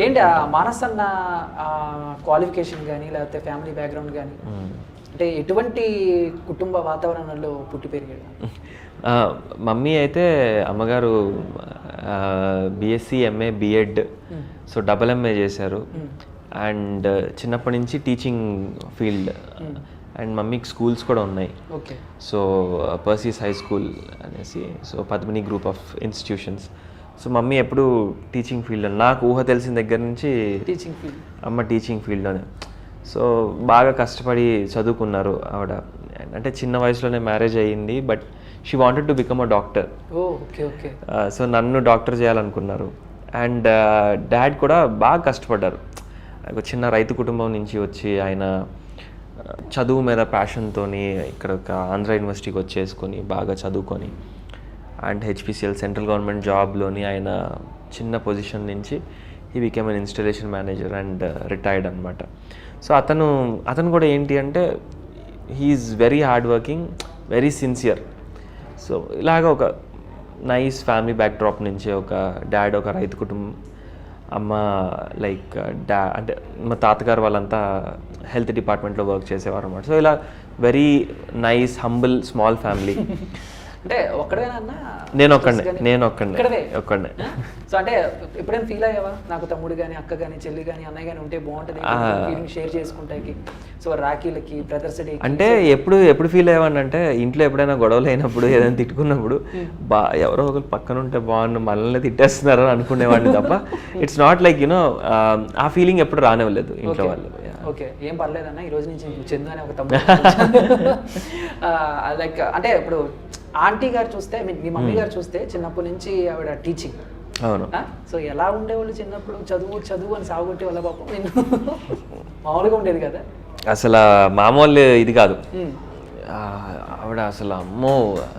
ఏంటి మానస్ అన్న క్వాలిఫికేషన్ కానీ లేకపోతే ఫ్యామిలీ బ్యాక్గ్రౌండ్ కానీ అంటే ఎటువంటి కుటుంబ వాతావరణంలో పుట్టి పెరిగాడు? మమ్మీ అయితే అమ్మగారు BSc MA BEd so double MA చేశారు అండ్ చిన్నప్పటి నుంచి టీచింగ్ ఫీల్డ్ అండ్ మమ్మీకి స్కూల్స్ కూడా ఉన్నాయి. సో పర్సీస్ హై స్కూల్ అనేసి so Padmini group of institutions. So mummy ఎప్పుడు టీచింగ్ ఫీల్డ్, నాకు ఊహ తెలిసిన దగ్గర నుంచి టీచింగ్ ఫీల్డ్, అమ్మ టీచింగ్ ఫీల్డ్లోనే. సో బాగా కష్టపడి చదువుకున్నారు ఆవిడ. అంటే చిన్న వయసులోనే మ్యారేజ్ అయ్యింది, but she wanted to become a doctor. So నన్ను డాక్టర్ చేయాలనుకున్నారు. అండ్ డాడ్ కూడా బాగా కష్టపడ్డారు. ఒక చిన్న రైతు కుటుంబం నుంచి వచ్చి ఆయన చదువు మీద ప్యాషన్తో ఇక్కడ ఒక ఆంధ్ర యూనివర్సిటీకి వచ్చేసుకొని బాగా చదువుకొని అండ్ హెచ్పిసిఎల్ సెంట్రల్ గవర్నమెంట్ జాబ్లోని ఆయన చిన్న పొజిషన్ నుంచి he became an installation manager and retired అనమాట. సో అతను కూడా ఏంటి అంటే he is very hard working, very sincere. So ఇలాగ ఒక నైస్ ఫ్యామిలీ బ్యాక్డ్రాప్ నుంచి ఒక డాడ్ ఒక రైతు కుటుంబం, అమ్మ లైక్ అంటే మా తాతగారు వాళ్ళంతా హెల్త్ డిపార్ట్మెంట్లో వర్క్ చేసేవారు అనమాట. సో ఇలా very nice humble small family. అంటే ఒక్కడేనా? నేను ఒక్కడే. సో అంటే ఎప్పుడైనా ఫీల్ అయ్యావా నాకు తమ్ముడు కానీ అక్క కానీ చెల్లి కానీ అన్నయ్య కానీ ఉంటే బాగుంటుంది షేర్ చేసుకుంటాకి? సో రాఖీలకి బ్రదర్స్ డే అంటే ఎప్పుడు ఫీల్ అయ్యావని అంటే ఇంట్లో ఎప్పుడైనా గొడవలు అయినప్పుడు ఏదైనా తిట్టుకున్నప్పుడు ఎవరో ఒకరు పక్కన ఉంటే బాగుండు మనల్ని తిట్టేస్తున్నారు అని అనుకునేవాడిని తప్ప ఇట్స్ నాట్ లైక్ యూనో ఆ ఫీలింగ్ ఎప్పుడు రానివ్వలేదు ఇంట్లో వాళ్ళు. ఓకే, ఏం పర్లేదన్న ఈ రోజు నుంచి చందు అనే ఒక తమ్ముడు లైక్ అంటే ఇప్పుడు ఆంటీ గారు చూస్తే మీ మమ్మీ గారు చూస్తే చిన్నప్పటి నుంచి ఆవిడ టీచింగ్. అవును. సో ఎలా ఉండేవాళ్ళు చిన్నప్పుడు? చదువు అని సాగుకొట్టే వాళ్ళ పాపం నేను మామూలుగా ఉండేది కదా, అసలు మామూలు ఇది కాదు ఆవిడ. అసలు అమ్మో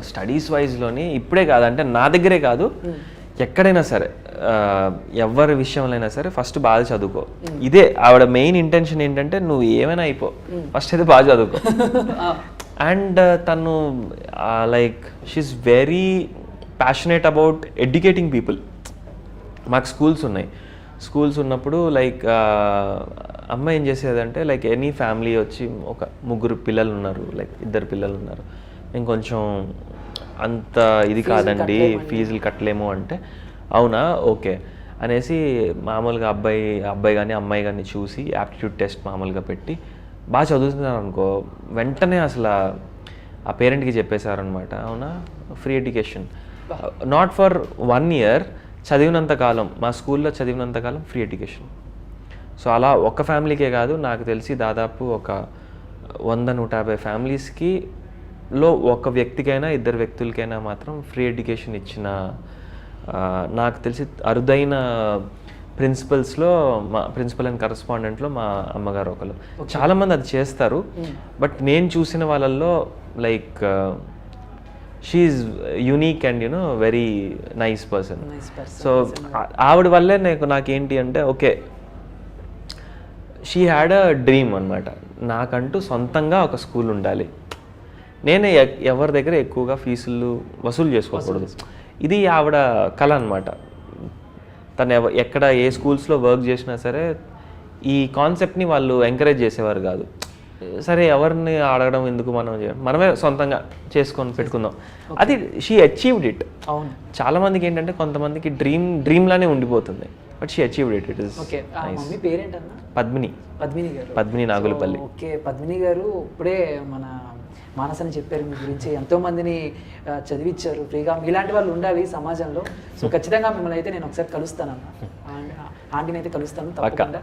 స్టడీస్ వైజ్లోని ఇప్పుడే కాదు అంటే నా దగ్గరే కాదు ఎక్కడైనా సరే ఎవరి విషయంలో అయినా సరే ఫస్ట్ బాగా చదువుకో. ఇదే ఆవిడ మెయిన్ ఇంటెన్షన్ ఏంటంటే నువ్వు ఏమైనా అయిపో, ఫస్ట్ అయితే బాగా చదువుకో. అండ్ తను like she is very passionate about educating people. మాకు స్కూల్స్ ఉన్నప్పుడు లైక్ అమ్మ ఏం చేసేదంటే లైక్ ఎనీ ఫ్యామిలీ వచ్చి ఒక 3 పిల్లలు ఉన్నారు, లైక్ 2 పిల్లలు ఉన్నారు, మేము కొంచెం అంత ఇది కాదండి ఫీజులు కట్టలేము అంటే అవునా ఓకే అనేసి మామూలుగా అబ్బాయి కానీ అమ్మాయి కానీ చూసి యాప్టిట్యూడ్ టెస్ట్ మామూలుగా పెట్టి బాగా చదువుతున్నారు అనుకో వెంటనే అసలు ఆ పేరెంట్కి చెప్పేశారనమాట, అవునా free education not for 1 year, చదివినంతకాలం మా స్కూల్లో చదివినంతకాలం ఫ్రీ ఎడ్యుకేషన్. సో అలా ఒక ఫ్యామిలీకే కాదు నాకు తెలిసి దాదాపు ఒక 100-150 ఫ్యామిలీస్కి లో ఒక వ్యక్తికైనా 2 వ్యక్తులకైనా మాత్రం ఫ్రీ ఎడ్యుకేషన్ ఇచ్చిన నాకు తెలిసి అరుదైన ప్రిన్సిపల్స్లో మా ప్రిన్సిపల్ అండ్ కరస్పాండెంట్లో మా అమ్మగారు ఒకరు. చాలామంది అది చేస్తారు, బట్ నేను చూసిన వాళ్ళల్లో like she is unique and you know very nice person. So ఆవిడ వల్లే నాకేంటి అంటే okay she had a dream అనమాట, నాకంటూ సొంతంగా ఒక స్కూల్ ఉండాలి, నేనే ఎవరి దగ్గర ఎక్కువగా ఫీజులు వసూలు చేసుకోకూడదు. ఇది ఆవిడ కళ అనమాట. తను ఎక్కడ ఏ స్కూల్స్లో వర్క్ చేసినా సరే ఈ కాన్సెప్ట్ని వాళ్ళు ఎంకరేజ్ చేసేవారు కాదు. సరే ఎవరిని అడగడం ఎందుకు, మనమే సొంతంగా చేసుకొని పెట్టుకుందాం. అది షీ అచీవ్డ్ ఇట్. చాలామందికి ఏంటంటే కొంతమందికి డ్రీమ్ లానే ఉండిపోతుంది, but she achieved it. It is Padmini Nagulapalli. Okay, Padmini గారు ఇప్పుడే మన మానస్ అని చెప్పారు మీ గురించి, ఎంతో మందిని చదివించారు ఫ్రీగా. ఇలాంటి వాళ్ళు ఉండాలి సమాజంలో. సో ఖచ్చితంగా మిమ్మల్ని అయితే నేను ఒకసారి కలుస్తాను అన్న, ఆంటీని అయితే కలుస్తాను తప్పకుండా.